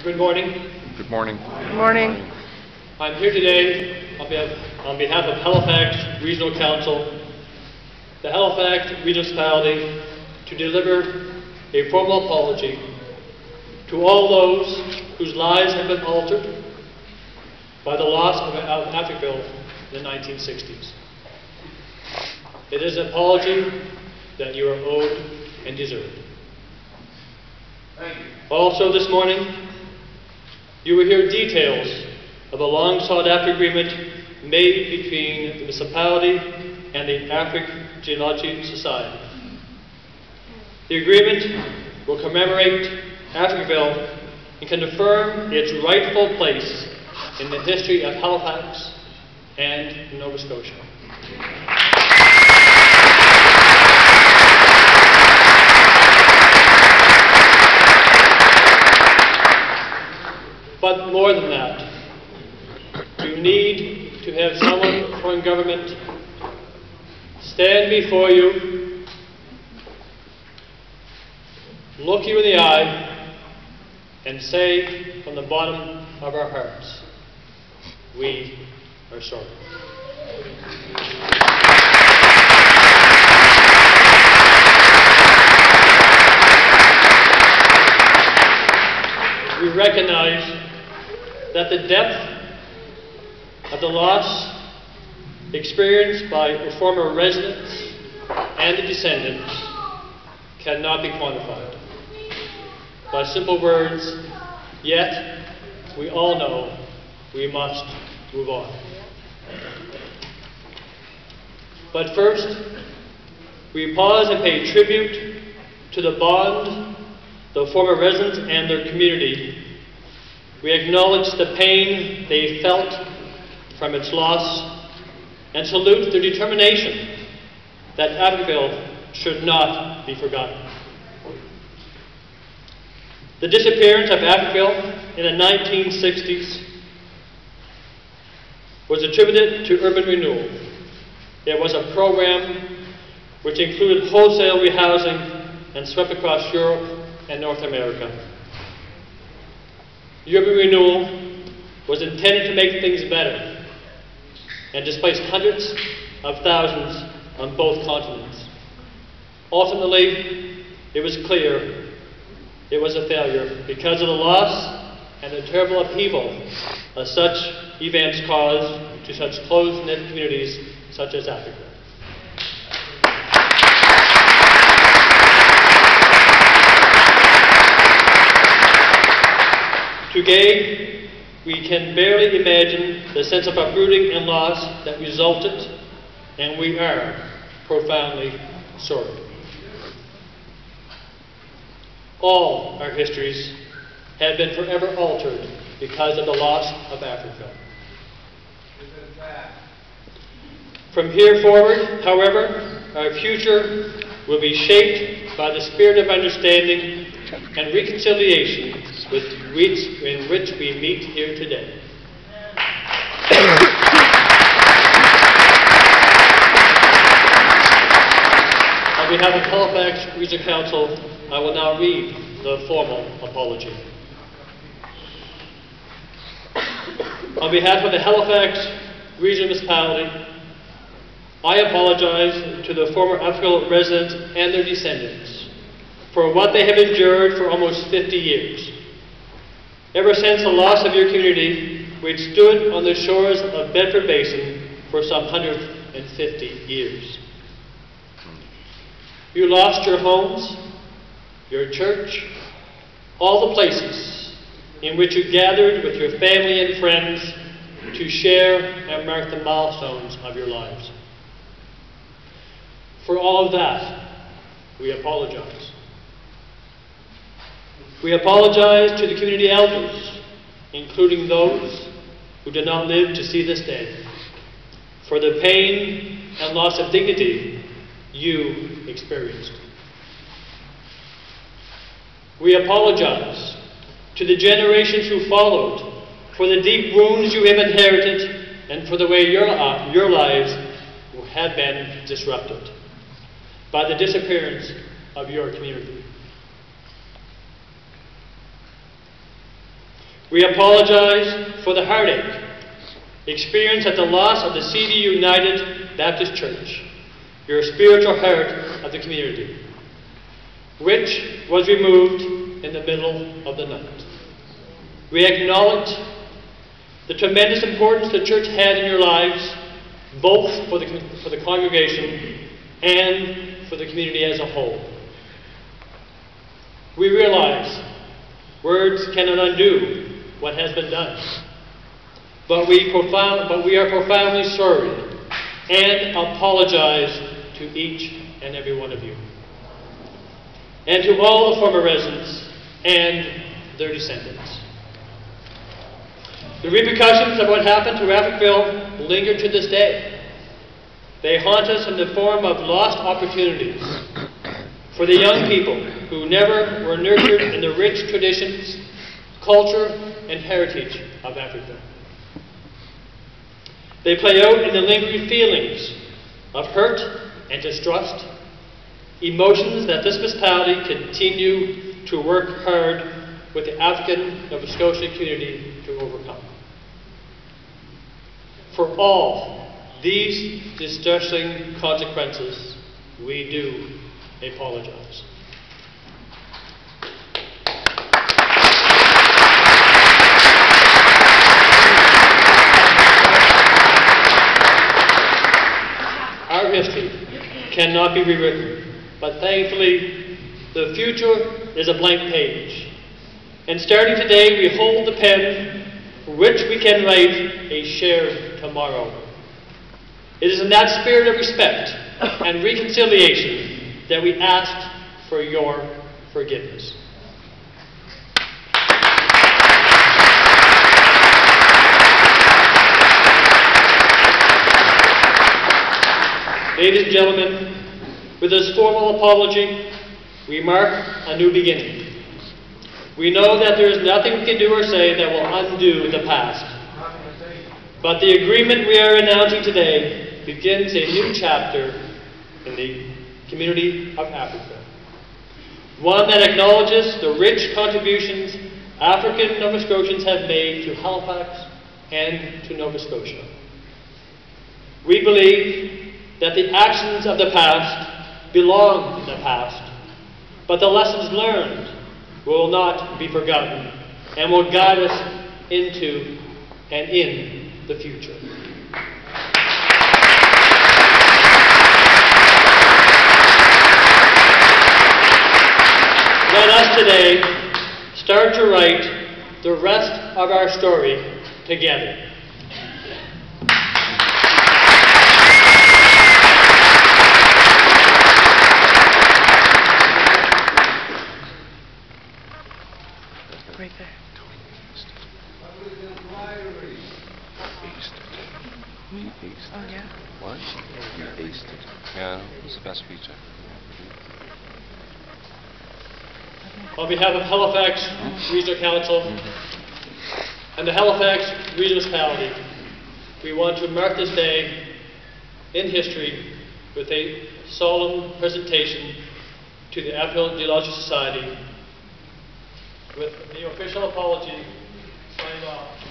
Good morning. Good morning. Good morning. I'm here today on behalf of Halifax Regional Council, the Halifax Municipality, to deliver a formal apology to all those whose lives have been altered by the loss of Africville in the 1960s. It is an apology that you are owed and deserve. Thank you. Also this morning, you will hear details of a long-sought-after agreement made between the municipality and the African Geological Society. The agreement will commemorate Africville and confirm its rightful place in the history of Halifax and Nova Scotia. But more than that, you need to have someone from government stand before you, look you in the eye, and say from the bottom of our hearts, we are sorry. We recognize that the depth of the loss experienced by the former residents and the descendants cannot be quantified. By simple words, yet we all know we must move on. But first, we pause and pay tribute to the bond, the former residents and their community. We acknowledge the pain they felt from its loss and salute their determination that Africville should not be forgotten. The disappearance of Africville in the 1960s was attributed to urban renewal. It was a program which included wholesale rehousing and swept across Europe and North America. Urban renewal was intended to make things better and displace hundreds of thousands on both continents. Ultimately, it was clear it was a failure because of the loss and the terrible upheaval of such events caused to such close-knit communities such as Africa. Today, we can barely imagine the sense of uprooting and loss that resulted, and we are profoundly sorry. All our histories have been forever altered because of the loss of Africville. From here forward, however, our future will be shaped by the spirit of understanding and reconciliation in which we meet here today. On behalf of Halifax Regional Council, I will now read the formal apology. On behalf of the Halifax Regional Municipality, I apologize to the former Africville residents and their descendants for what they have endured for almost 50 years. Ever since the loss of your community, which stood on the shores of Bedford Basin for some 150 years. You lost your homes, your church, all the places in which you gathered with your family and friends to share and mark the milestones of your lives. For all of that, we apologize. We apologize to the community elders, including those who did not live to see this day, for the pain and loss of dignity you experienced. We apologize to the generations who followed for the deep wounds you have inherited and for the way your lives have been disrupted by the disappearance of your community. We apologize for the heartache experienced at the loss of the CD United Baptist Church, your spiritual heart of the community, which was removed in the middle of the night. We acknowledge the tremendous importance the church had in your lives, both for the congregation and for the community as a whole. We realize words cannot undo what has been done, but we are profoundly sorry and apologize to each and every one of you, and to all the former residents and their descendants. The repercussions of what happened to Africville linger to this day. They haunt us in the form of lost opportunities for the young people who never were nurtured in the rich traditions, culture, and heritage of Africa. They play out in the lingering feelings of hurt and distrust, emotions that this municipality continue to work hard with the African Nova Scotia community to overcome. For all these distressing consequences, we do apologize. Our history cannot be rewritten, but thankfully the future is a blank page. And starting today, we hold the pen for which we can write a shared tomorrow. It is in that spirit of respect and reconciliation that we ask for your forgiveness. Ladies and gentlemen, with this formal apology, we mark a new beginning. We know that there is nothing we can do or say that will undo the past. But the agreement we are announcing today begins a new chapter in the community of Africa. One that acknowledges the rich contributions African Nova Scotians have made to Halifax and to Nova Scotia. We believe that the actions of the past belong in the past, but the lessons learned will not be forgotten and will guide us into and in the future. Let us today start to write the rest of our story together. Right there. We aced. Oh, yeah? What? We aced it. Yeah, it was the best feature. On behalf of Halifax Regional Council and the Halifax Regional Municipality, we want to mark this day in history with a solemn presentation to the Africville Geological Society with the official apology signed off